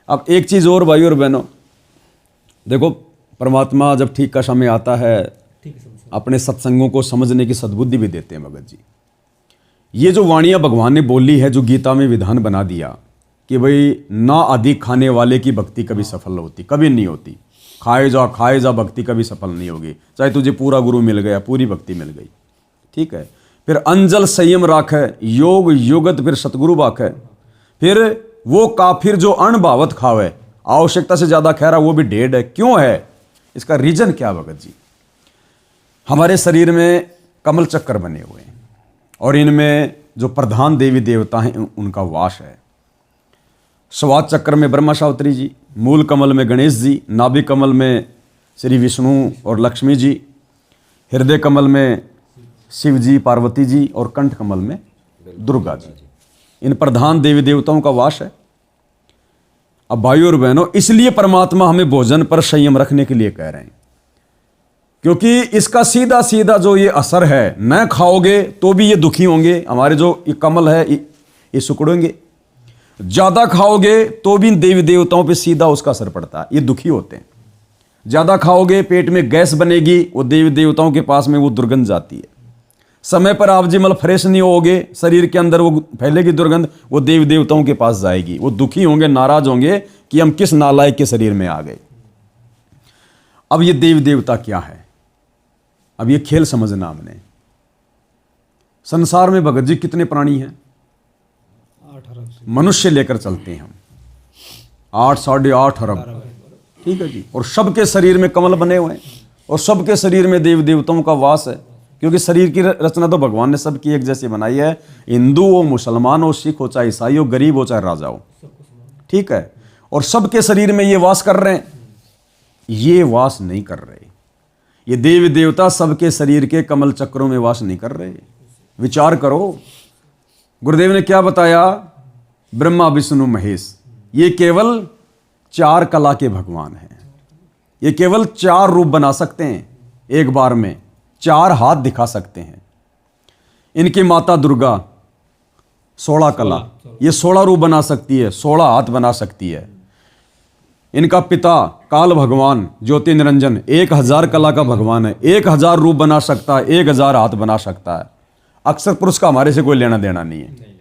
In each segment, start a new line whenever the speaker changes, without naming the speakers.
अब एक चीज़ और भाई और बहनों, देखो परमात्मा जब ठीक का समय आता है अपने सत्संगों को समझने की सद्बुद्धि भी देते हैं भगत जी। ये जो वाणियाँ भगवान ने बोली है, जो गीता में विधान बना दिया कि भाई ना अधिक खाने वाले की भक्ति कभी सफल होती, कभी नहीं होती। खाए जा भक्ति कभी सफल नहीं होगी, चाहे तुझे पूरा गुरु मिल गया, पूरी भक्ति मिल गई, ठीक है। फिर अंजल संयम राखे, योग युगत फिर सतगुरु बाखे। फिर वो काफिर जो अणभावत खावे, आवश्यकता से ज्यादा खा रहा वो भी ढेर है। क्यों है? इसका रीजन क्या भगत जी? हमारे शरीर में कमल चक्कर बने हुए हैं और इनमें जो प्रधान देवी देवता हैं उनका वास है। स्वाद चक्र में ब्रह्मा शास्त्री जी, मूल कमल में गणेश जी, नाभि कमल में श्री विष्णु और लक्ष्मी जी, हृदय कमल में शिव जी पार्वती जी और कंठ कमल में दुर्गा जी। इन प्रधान देवी देवताओं का वास है। अब भाइयों और बहनों, इसलिए परमात्मा हमें भोजन पर संयम रखने के लिए कह रहे हैं, क्योंकि इसका सीधा सीधा जो ये असर है, न खाओगे तो भी ये दुखी होंगे, हमारे जो ये कमल है ये सिकुड़ेंगे। ज्यादा खाओगे तो भी देवी देवताओं पे सीधा उसका असर पड़ता है, ये दुखी होते हैं। ज्यादा खाओगे पेट में गैस बनेगी, वो देवी देवताओं के पास में वो दुर्गंध जाती है। समय पर आप जी मतलब फ्रेश नहीं होगे, शरीर के अंदर वो फैलेगी दुर्गंध, वो देवी देवताओं के पास जाएगी। वो दुखी होंगे, नाराज होंगे कि हम किस नालायक के शरीर में आ गए। अब ये देवी देवता क्या है? अब ये खेल समझना हमने। संसार में भगत जी कितने प्राणी हैं?
8 अरब।
मनुष्य लेकर चलते हैं हम 8 साढ़े 8 अरब, ठीक है जी। और सबके शरीर में कमल बने हुए हैं और सबके शरीर में देवी देवताओं का वास है, क्योंकि शरीर की रचना तो भगवान ने सबकी एक जैसी बनाई है। हिंदू हो, मुसलमान हो, सिख हो, चाहे ईसाई हो, गरीब हो चाहे राजा हो, ठीक है। और सबके शरीर में ये वास कर रहे हैं। ये वास नहीं कर रहे, ये देवी देवता सबके शरीर के कमल चक्रों में वास नहीं कर रहे। विचार करो, गुरुदेव ने क्या बताया? ब्रह्मा विष्णु महेश, ये केवल 4 कला के भगवान हैं। ये केवल 4 रूप बना सकते हैं एक बार में, 4 हाथ दिखा सकते हैं। इनकी माता दुर्गा 16 कला, ये 16 रूप बना सकती है, 16 हाथ बना सकती है। इनका पिता काल भगवान ज्योति निरंजन 1000 कला का भगवान है, 1000 रूप बना सकता है, 1000 हाथ बना सकता है। अक्षर पुरुष का हमारे से कोई लेना देना नहीं है,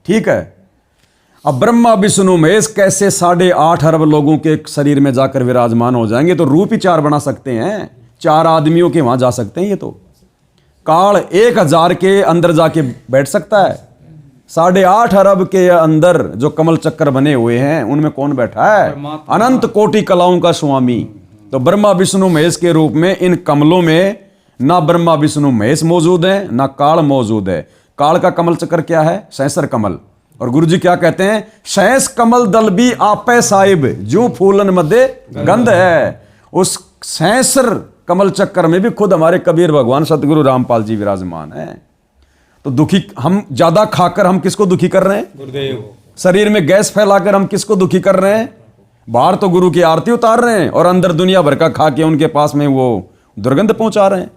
ठीक है। अब ब्रह्मा विष्णु महेश कैसे 8.5 अरब लोगों के शरीर में जाकर विराजमान हो जाएंगे? तो रूप ही 4 बना सकते हैं, 4 आदमियों के वहां जा सकते हैं। ये तो काल 1000 के अंदर जाके बैठ सकता है। 8.5 अरब के अंदर जो कमल चक्कर बने हुए हैं उनमें कौन बैठा है? अनंत कोटि कलाओं का स्वामी। तो ब्रह्मा विष्णु महेश के रूप में इन कमलों में ना ब्रह्मा विष्णु महेश मौजूद है, ना काल मौजूद है। काल का कमल चक्कर क्या है? सहस्र कमल। और गुरु जी क्या कहते हैं? सहस कमल दल भी आपे साहिब, जो फूलन मध्य गंध है। उस सहस्र कमल चक्कर में भी खुद हमारे कबीर भगवान सतगुरु रामपाल जी विराजमान हैं। तो दुखी हम ज्यादा खाकर हम किसको दुखी कर रहे हैं?
गुरुदेव।
शरीर में गैस फैलाकर हम किसको दुखी कर रहे हैं? बाहर तो गुरु की आरती उतार रहे हैं और अंदर दुनिया भर का खा के उनके पास में वो दुर्गंध पहुंचा रहे हैं।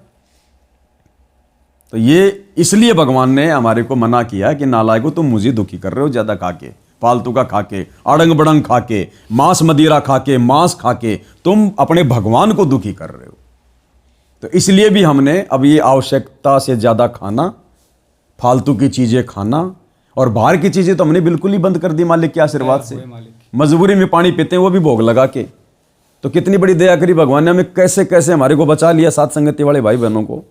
तो ये इसलिए भगवान ने हमारे को मना किया कि नालायको तुम मुझे दुखी कर रहे हो ज्यादा खा के, फालतू का खा के, अड़ंग बड़ंग खा के, मांस मदिरा खा के, मांस खा के तुम अपने भगवान को दुखी कर रहे हो। तो इसलिए भी हमने अब ये आवश्यकता से ज्यादा खाना, फालतू की चीजें खाना और बाहर की चीजें तो हमने बिल्कुल ही बंद कर दी मालिक के आशीर्वाद से। मजबूरी में पानी पीते हैं वो भी भोग लगा के। तो कितनी बड़ी दया करी भगवान ने, हमें कैसे कैसे हमारे को बचा लिया, साथ संगति वाले भाई बहनों को।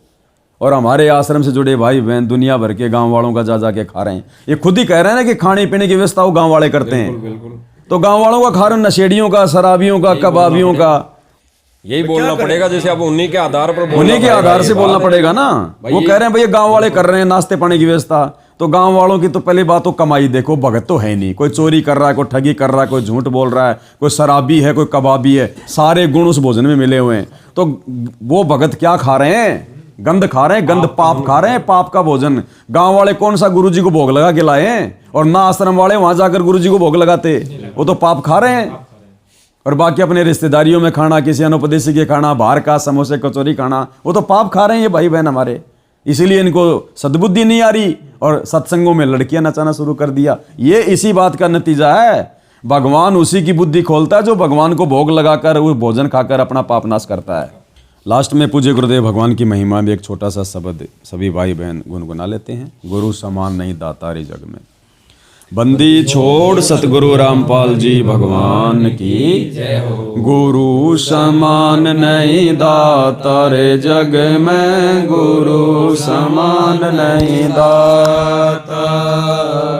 और हमारे आश्रम से जुड़े भाई बहन दुनिया भर के गांव वालों का जा जाके खा रहे हैं। ये खुद ही कह रहे हैं ना कि खाने पीने की व्यवस्था वो गांव वाले करते हैं। तो गांव वालों का खा रहे हैं, नशेड़ियों का, शराबियों का, कबाबियों का।
यही बोलना पड़ेगा, जैसे अब उन्हीं के आधार पर
उन्हीं के आधार से बोलना पड़ेगा ना। वो कह रहे हैं भैया गांव वाले कर रहे हैं नाश्ते पानी की व्यवस्था। तो गांव वालों की तो पहली बात तो कमाई देखो, भगत तो है नहीं। कोई चोरी कर रहा है, कोई ठगी कर रहा है, कोई झूठ बोल रहा है, कोई शराबी है, कोई कबाबी है। सारे गुण उस भोजन में मिले हुए हैं। तो वो भगत क्या खा रहे हैं? गंध खा रहे हैं, गंध पाप खा रहे हैं, पाप का भोजन। गांव वाले कौन सा गुरु जी को भोग लगा के लाए हैं? और ना आश्रम वाले वहां जाकर गुरु जी को भोग लगाते, वो तो पाप खा रहे हैं। और बाकी अपने रिश्तेदारियों में खाना, किसी अनुपदेशी के खाना, बाहर का समोसे कचौरी खाना, वो तो पाप खा रहे हैं ये भाई बहन हमारे। इसीलिए इनको सद्बुद्धि नहीं आ रही और सत्संगों में लड़कियां नचाना शुरू कर दिया। ये इसी बात का नतीजा है। भगवान उसी की बुद्धि खोलता है जो भगवान को भोग लगाकर वो भोजन खाकर अपना पाप नाश करता है। लास्ट में पूज्य गुरुदेव भगवान की महिमा में एक छोटा सा शब्द सभी भाई बहन गुनगुना लेते हैं। गुरु समान नहीं दातार जग में। बंदी छोड़ सतगुरु रामपाल जी भगवान की जय हो। गुरु समान नहीं दातार जग में, गुरु समान नहीं दाता,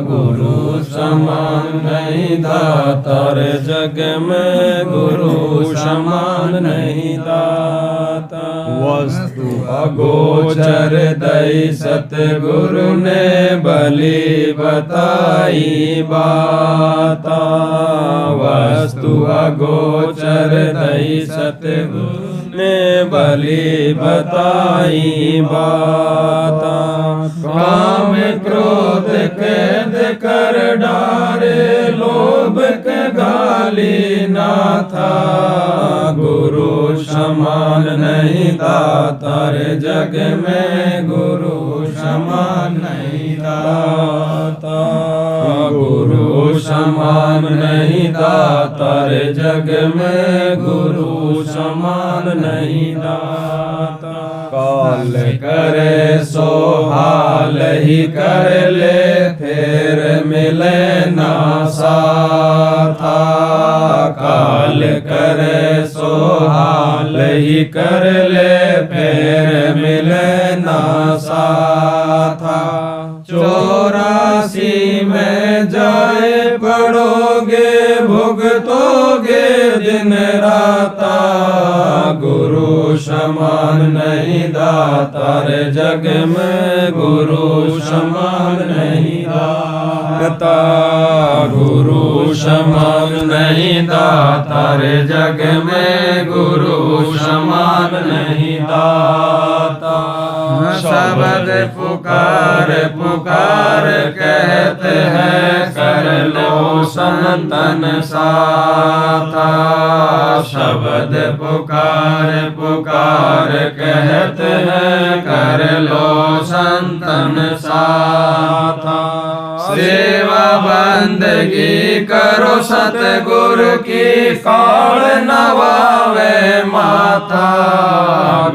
गुरु समान नहीं दातार जग में, गुरु समान नहीं दाता। वस्तु अगोचर दई सतगुरु ने बलि बताई बाता। वस्तु अगोचर दई सतगुरु ने बलि बताई बाता। काम क्रोध कैद कर डारे, लोभ के गाली ना था, गुरु समान नहीं दातार जग में, गुरु समान नहीं दाता, गुरु समान नहीं दातार जग में, गुरु समान नहीं दाता। काल करे सो हाल ही कर ले, फिर मिले ना साथा। काल करे सो हाल ही कर ले, फिर मिले ना साथा। 84 में जाए पड़ोगे, भुगतोगे दिन राता, गुरु समान नहीं दातार जग में, गुरु समान नहीं दाता, गुरु समान नहीं दातार जग में, गुरु समान नहीं दाता। शब्द पुकार पुकार कहते हैं, कर लो संतन साथा। शब्द पुकार पुकार कहते हैं, कर लो संतन साथा। सेवा बंदगी करो सतगुरु की, काल नवावे माथा,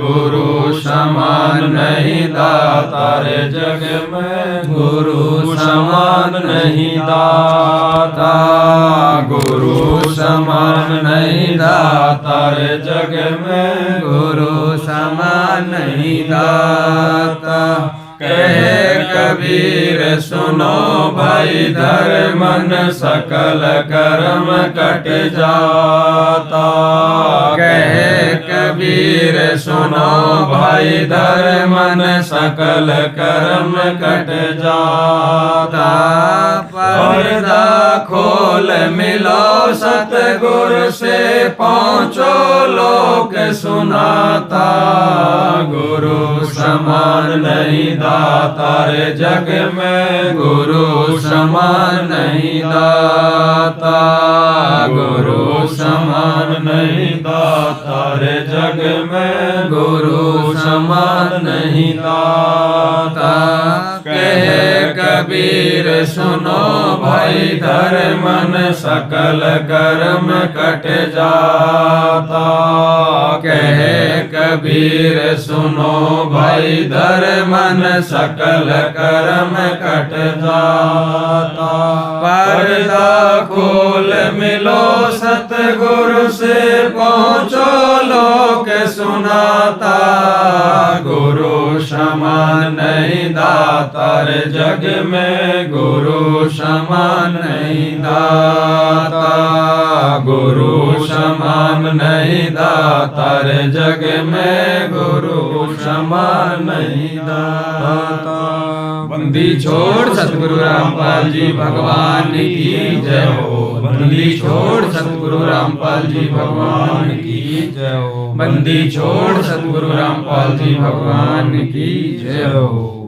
गुरु समान नहीं दातार जग में, गुरु समान नहीं दाता, गुरु समान नहीं दातार जग में, गुरु समान नहीं दाता। कहे कबीर सुनो भाई धर्मन, सकल कर्म कट जाता। कहे कबीर सुनो भाई धर्मन, सकल कर्म कट जाता। पर्दा खोल मिलो सतगुरु से, पांचों लोक सुनाता, गुरु समान नहीं दातार जग में, गुरु समान नहीं दाता, गुरु समान नहीं दातार जग में, गुरु समान नहीं दाता। कहे कबीर सुनो भाई धर्मन, सकल कर्म कट जाता। कहे कबीर सुनो भाई धर्मन, सकल कर्म कट जाता। पर्दा खोल मिलो सतगुरु से, पहुँचो लोक सुनाता, गुरु समान नहीं दातार जग में, गुरु समान नहीं दाता, गुरु समान नहीं दातार जग में, गुरु समान नहीं दाता। बंदी छोड़ सतगुरु रामपाल जी भगवान की जय हो। बंदी छोड़ सतगुरु रामपाल जी भगवान की जय हो। बंदी छोड़ सतगुरु रामपाल जी भगवान की जय हो।